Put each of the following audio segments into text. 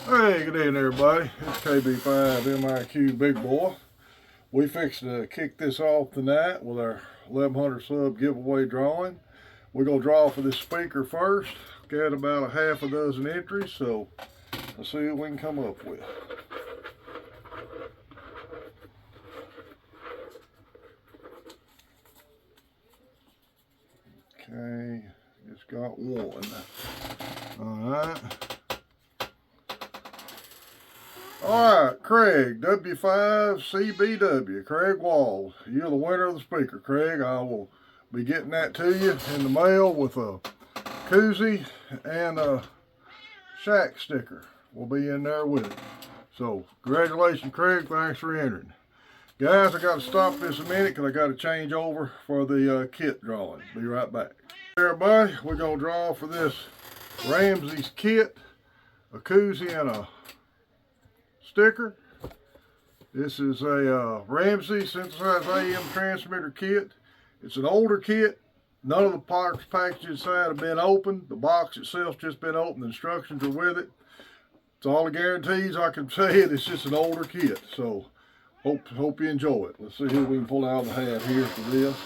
Hey, good evening everybody. It's KB5 MIQ Big Boy. We fixed to kick this off tonight with our 1100 sub giveaway drawing. We're going to draw for this speaker first. Got about a half a dozen entries, so let's see what we can come up with. Okay, just got one. Alright. Alright, Craig, W5CBW, Craig Walls. You're the winner of the speaker, Craig. I will be getting that to you in the mail with a koozie and a shack sticker. Will be in there with it. So, congratulations, Craig. Thanks for entering. Guys, I got to stop this a minute because I got to change over for the kit drawing. Be right back. Everybody, we're going to draw for this Ramsey's kit, a koozie and a sticker. This is a Ramsey synthesized AM transmitter kit. It's an older kit. None of the parts packaged inside have been opened. The box itself's just been opened. The instructions are with it. It's all the guarantees I can say it. It's just an older kit. So hope you enjoy it. Let's see who we can pull out of the hat here for this.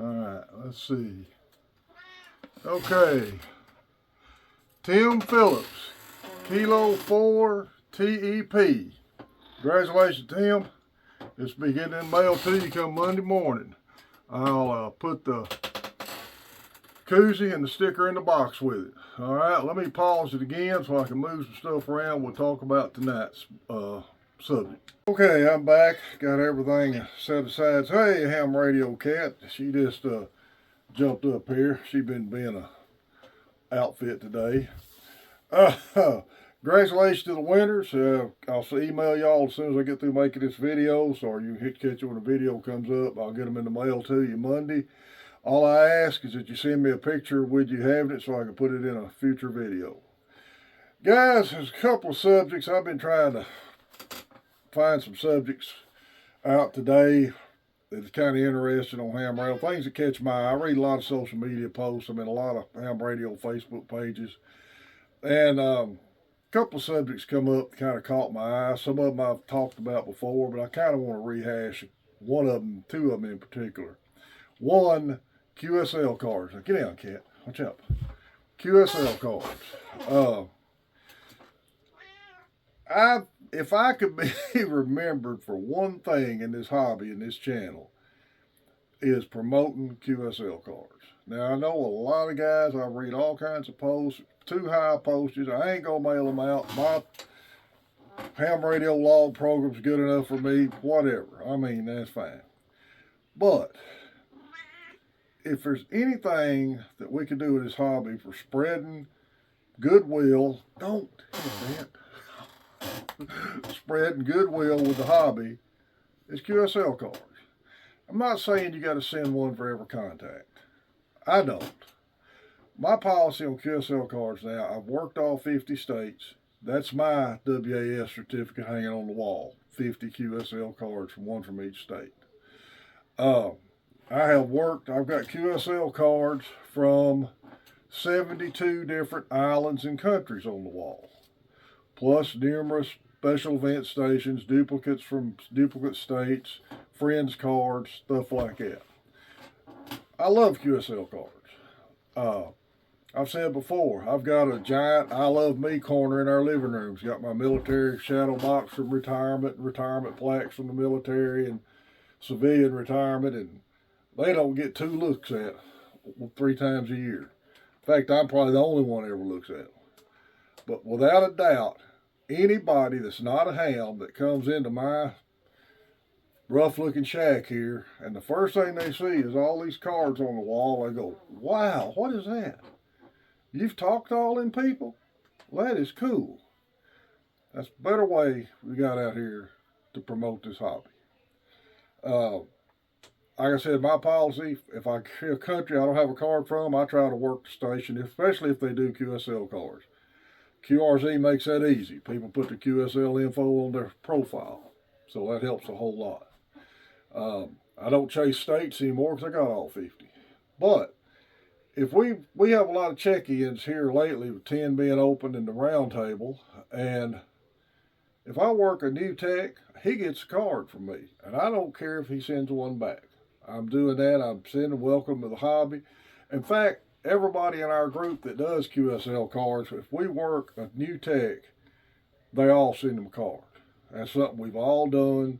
Alright, let's see. Okay. Tim Phillips, Kilo 4 TEP. Congratulations, Tim. This will be getting in the mail to you come Monday morning. I'll put the koozie and the sticker in the box with it. Alright, let me pause it again so I can move some stuff around. We'll talk about tonight's subject. Okay, I'm back. Got everything set aside. Hey, ham radio cat. She just jumped up here. She been being a outfit today. Congratulations to the winners. I'll email y'all as soon as I get through making this video, so you can catch it when the video comes up. I'll get them in the mail to you Monday. All I ask is that you send me a picture with you having it so I can put it in a future video. Guys, there's a couple of subjects. I've been trying to find some subjects out today that's kind of interesting on ham radio, things that catch my eye. I read a lot of social media posts. I'm in a lot of ham radio Facebook pages, and a couple of subjects come up that kind of caught my eye. Some of them I've talked about before, but I kind of want to rehash one of them, two of them in particular. One, QSL cards. Now, get down, cat. Watch out. QSL cards. If I could be remembered for one thing in this hobby, in this channel, is promoting QSL cards. Now, I know a lot of guys, I read all kinds of posts, too high postage. I ain't going to mail them out. My ham radio log program's good enough for me, whatever. I mean, that's fine. But if there's anything that we can do with this hobby for spreading goodwill, don't hit that. Spreading goodwill with the hobby is QSL cards. I'm not saying you got to send one for every contact. I don't. My policy on QSL cards now, I've worked all 50 states. That's my WAS certificate hanging on the wall. 50 QSL cards, one from each state. I've got QSL cards from 72 different islands and countries on the wall, plus numerous special event stations, duplicates from duplicate states, friends cards, stuff like that. I love QSL cards. I've said before, I've got a giant I Love Me corner in our living rooms. Got my military shadow box from retirement, retirement plaques from the military and civilian retirement, and they don't get 2 looks at 3 times a year. In fact, I'm probably the only one that ever looks at them. But without a doubt, anybody that's not a ham that comes into my rough looking shack here, and the first thing they see is all these cards on the wall, they go, wow, what is that? You've talked to all them people? Well, that is cool. That's a better way we got out here to promote this hobby. like I said, my policy, if I hear a country I don't have a card from, I try to work the station, especially if they do QSL cards. QRZ makes that easy. People put the QSL info on their profile, so that helps a whole lot. I don't chase states anymore because I got all 50. But if we have a lot of check-ins here lately, with 10 being opened in the round table, and if I work a new tech, he gets a card from me, and I don't care if he sends one back. I'm doing that. I'm sending welcome to the hobby. In fact, everybody in our group that does QSL cards, if we work a new tech, they all send them a card. That's something we've all done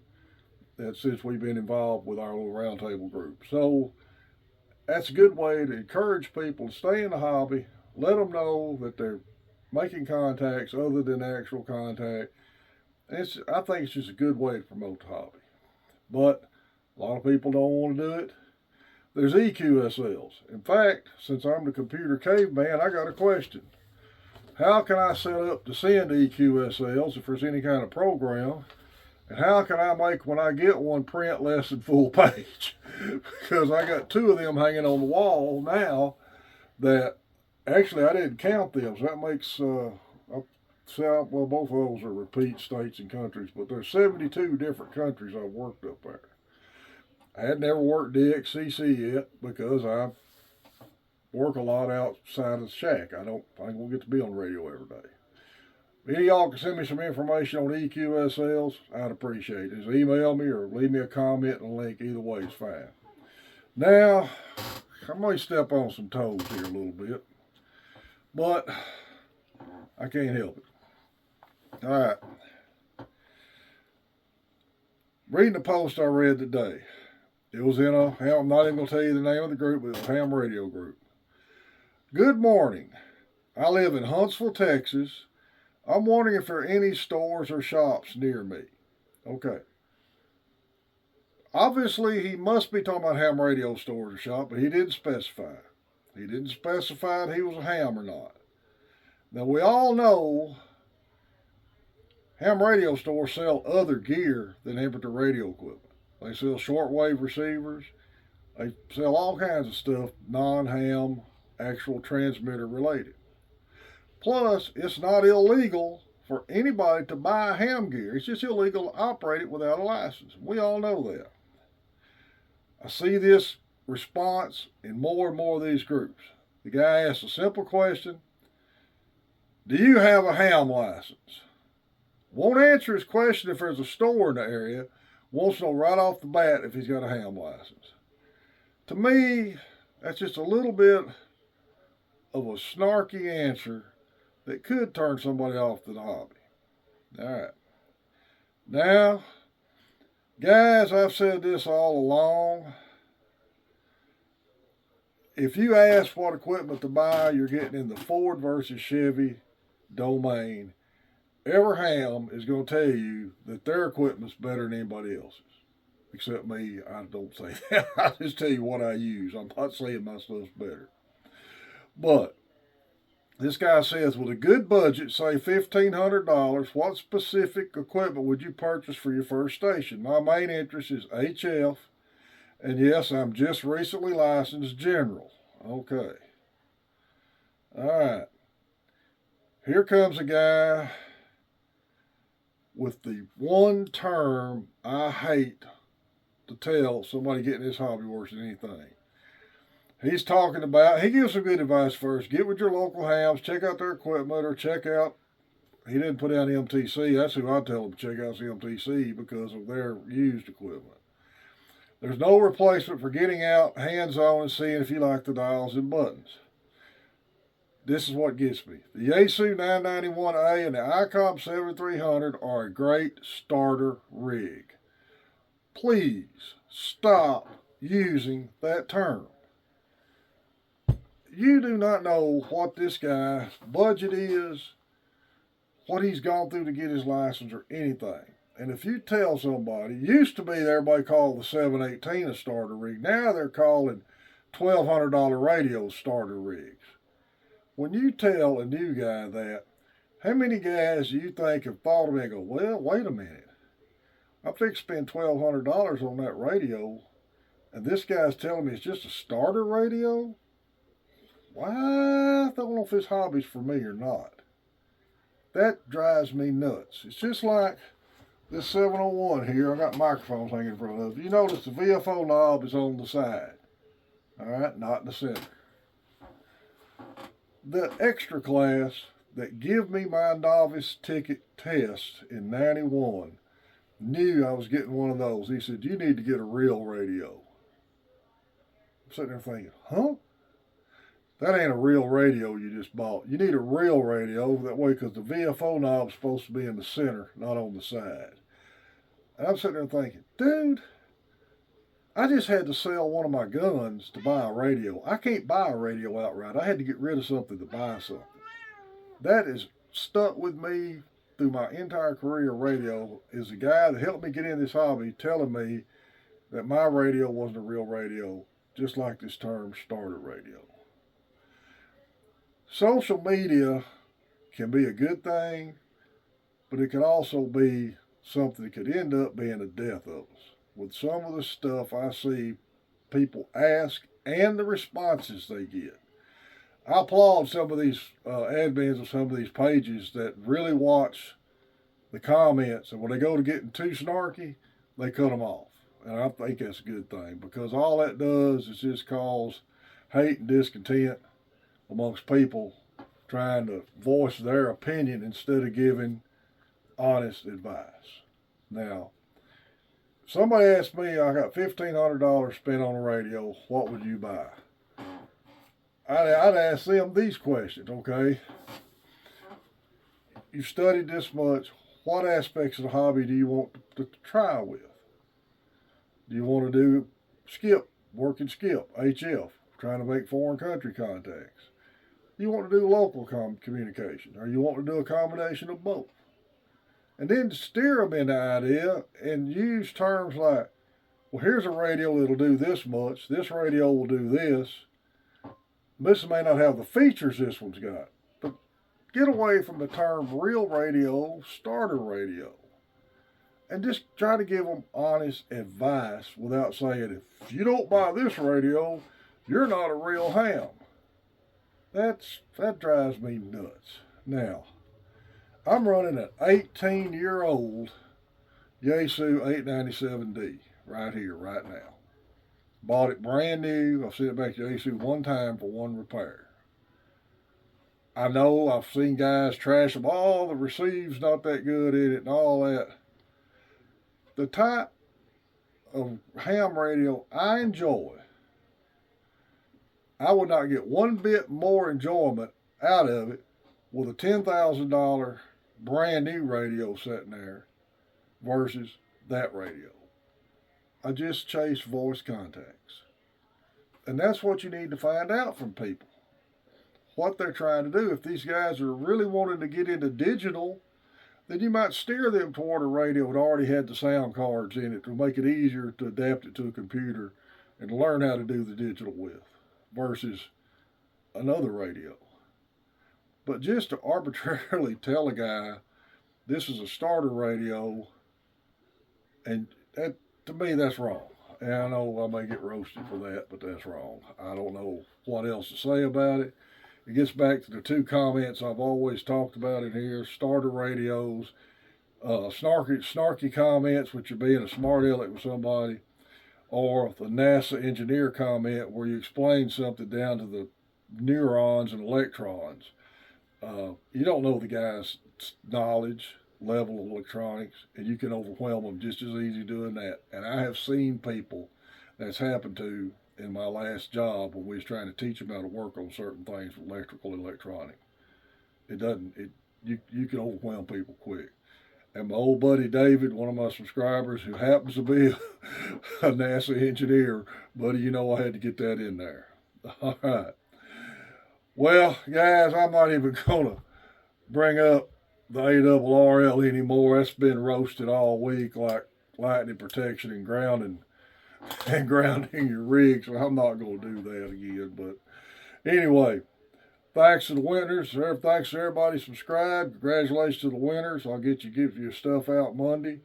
since we've been involved with our little roundtable group. So that's a good way to encourage people to stay in the hobby, let them know that they're making contacts other than actual contact. I think it's just a good way to promote the hobby. But a lot of people don't want to do it. There's EQSLs. In fact, since I'm the computer caveman, I got a question. How can I set up to send EQSLs if there's any kind of program? And how can I make, when I get one, print less than full page? Because I got two of them hanging on the wall now that actually I didn't count them. So that makes, well, both of those are repeat states and countries, but there's 72 different countries I've worked up there. I had never worked DXCC yet because I work a lot outside of the shack. I ain't gonna get to be on the radio every day. If any of y'all can send me some information on EQSLs, I'd appreciate it. Just email me or leave me a comment and a link. Either way is fine. Now, I may step on some toes here a little bit, but I can't help it. All right. Reading the post I read today. It was in I'm not even going to tell you the name of the group, but it was a ham radio group. Good morning. I live in Huntsville, Texas. I'm wondering if there are any stores or shops near me. Okay. Obviously, he must be talking about ham radio stores or shop, but he didn't specify. He didn't specify if he was a ham or not. Now, we all know ham radio stores sell other gear than amateur radio equipment. They sell shortwave receivers. They sell all kinds of stuff, non-ham, actual transmitter related. Plus, it's not illegal for anybody to buy ham gear. It's just illegal to operate it without a license. We all know that. I see this response in more and more of these groups. The guy asks a simple question: do you have a ham license? Won't answer his question if there's a store in the area. Wants to know right off the bat if he's got a ham license. To me, that's just a little bit of a snarky answer that could turn somebody off to the hobby. All right. Now, guys, I've said this all along. If you ask what equipment to buy, you're getting in the Ford versus Chevy domain. Every ham is going to tell you that their equipment's better than anybody else's. Except me, I don't say that. I just tell you what I use. I'm not saying my stuff's better. But this guy says, with a good budget, say $1,500, what specific equipment would you purchase for your first station? My main interest is HF. And yes, I'm just recently licensed general. Okay. All right. Here comes a guy with the one term I hate to tell somebody getting this hobby worse than anything. He's talking about, he gives some good advice first. Get with your local hams, check out their equipment, or check out, he didn't put down MTC. That's who I tell them to check out, MTC, because of their used equipment. There's no replacement for getting out, hands-on, and seeing if you like the dials and buttons. This is what gets me. The Yaesu 991A and the ICOM 7300 are a great starter rig. Please stop using that term. You do not know what this guy's budget is, what he's gone through to get his license, or anything. And if you tell somebody, used to be everybody called the 718 a starter rig. Now they're calling $1,200 radio starter rigs. When you tell a new guy that, how many guys do you think have thought of it and go, well, wait a minute. I'm fixing to spend $1,200 on that radio, And this guy's telling me it's just a starter radio? Why? I don't know if this hobby's for me or not. That drives me nuts. It's just like this 701 here. I got microphones hanging in front of it. You notice the VFO knob is on the side. All right, not in the center. The extra class that give me my novice ticket test in 91 knew I was getting one of those. He said, you need to get a real radio. I'm sitting there thinking, huh? That ain't a real radio you just bought. You need a real radio that way, because the VFO knob's supposed to be in the center, not on the side. And I'm sitting there thinking, dude, I just had to sell one of my guns to buy a radio. I can't buy a radio outright. I had to get rid of something to buy something. That is stuck with me through my entire career of radio, is a guy that helped me get in this hobby telling me that my radio wasn't a real radio, just like this term starter radio. Social media can be a good thing, but it can also be something that could end up being the death of us. With some of the stuff I see people ask and the responses they get. I applaud some of these admins of some of these pages that really watch the comments, and when they go to getting too snarky, they cut them off. And I think that's a good thing, because all that does is just cause hate and discontent amongst people trying to voice their opinion instead of giving honest advice. Now, somebody asked me, I got $1,500 spent on a radio, what would you buy? I'd ask them these questions, okay? You've studied this much, what aspects of the hobby do you want to try with? Do you want to do skip, working skip, HF, trying to make foreign country contacts? You want to do local communication, or you want to do a combination of both? And then steer them in the idea and use terms like, well, here's a radio that'll do this much, this radio will do this. This may not have the features this one's got, but get away from the term real radio, starter radio, and just try to give them honest advice without saying, if you don't buy this radio, you're not a real ham. That drives me nuts. Now, I'm running an 18-year-old Yaesu 897D right here, right now. Bought it brand new. I've sent it back to Yaesu one time for one repair. I know I've seen guys trash them. Oh, the receive's not that good in it and all that. The type of ham radio I enjoy, I would not get one bit more enjoyment out of it with a $10,000 brand new radio sitting there versus that radio. I just chase voice contacts. And that's what you need to find out from people, what they're trying to do. If these guys are really wanting to get into digital, then you might steer them toward a radio that already had the sound cards in it to make it easier to adapt it to a computer and learn how to do the digital with, versus another radio. But just to arbitrarily tell a guy this is a starter radio, and that, to me, that's wrong. And I know I may get roasted for that, but that's wrong. I don't know what else to say about it. It gets back to the two comments I've always talked about in here: starter radios, snarky comments, which are being a smart aleck with somebody, or the NASA engineer comment where you explain something down to the neurons and electrons. You don't know the guy's knowledge level of electronics, and you can overwhelm them just as easy doing that. And I have seen people that's happened to in my last job when we was trying to teach them how to work on certain things with electrical and electronic. You can overwhelm people quick. And my old buddy David, one of my subscribers who happens to be a NASA engineer, buddy, you know I had to get that in there. All right. Well, guys, I'm not even going to bring up the ARRL anymore. That's been roasted all week like lightning protection and grounding your rig, so I'm not going to do that again. But anyway, thanks to the winners. Thanks to everybody subscribed. Congratulations to the winners. I'll give you stuff out Monday.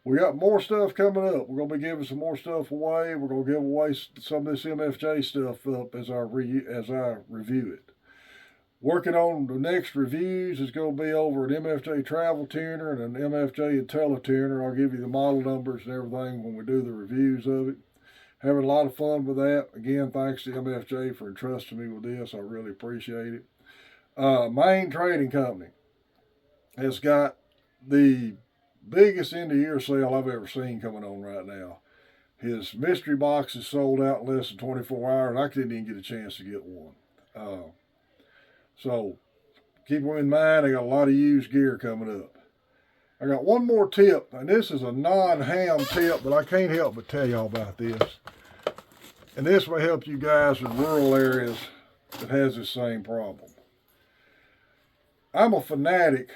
We got more stuff coming up. We're going to be giving some more stuff away. We're going to give away some of this MFJ stuff up as I review it. Working on the next reviews is going to be over an MFJ travel tuner and an MFJ IntelliTuner. I'll give you the model numbers and everything when we do the reviews of it. Having a lot of fun with that. Again, thanks to MFJ for entrusting me with this. I really appreciate it. Main Trading Company has got the biggest end of year sale I've ever seen coming on right now. His mystery box is sold out in less than 24 hours. I couldn't even get a chance to get one. So keep them in mind. I got a lot of used gear coming up. I got one more tip, and this is a non-ham tip, but I can't help but tell y'all about this. And this will help you guys in rural areas that has this same problem. I'm a fanatic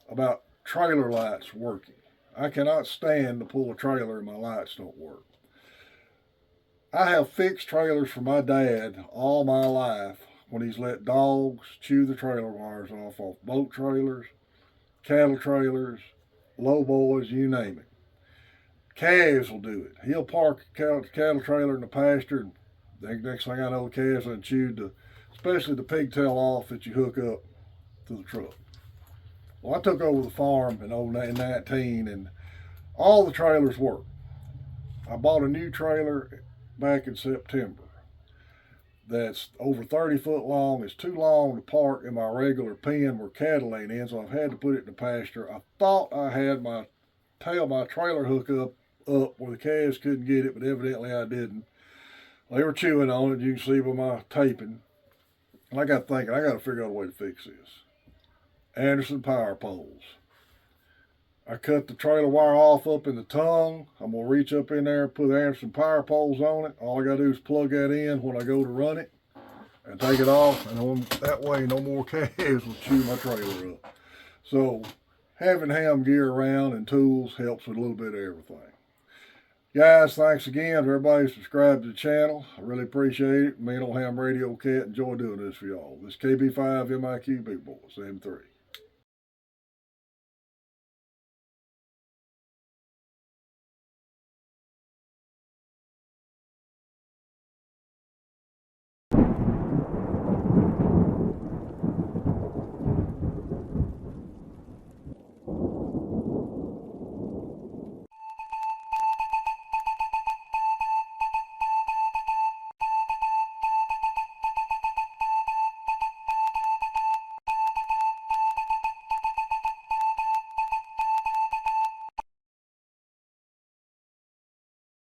about trailer lights working. I cannot stand to pull a trailer and my lights don't work. I have fixed trailers for my dad all my life when he's let dogs chew the trailer wires off boat trailers, cattle trailers, low boys, you name it. Calves will do it. He'll park a cattle trailer in the pasture, and the next thing I know, the calves have chewed especially the pigtail off that you hook up to the truck. Well, I took over the farm in 2019, and all the trailers work. I bought a new trailer back in September that's over 30 foot long. It's too long to park in my regular pen where cattle ain't in, so I've had to put it in the pasture. I thought I had my trailer hook up where the calves couldn't get it, but evidently I didn't. They were chewing on it, you can see by my taping. And I got thinking, I got to figure out a way to fix this. Anderson power poles. I cut the trailer wire off up in the tongue. I'm going to reach up in there and put Anderson power poles on it. All I got to do is plug that in when I go to run it and take it off. And that way no more calves will chew my trailer up. So having ham gear around and tools helps with a little bit of everything. Guys, thanks again to everybody who subscribed to the channel. I really appreciate it. Me and Old Ham Radio Cat enjoy doing this for y'all. This KB5 MIQ Big Boy 73.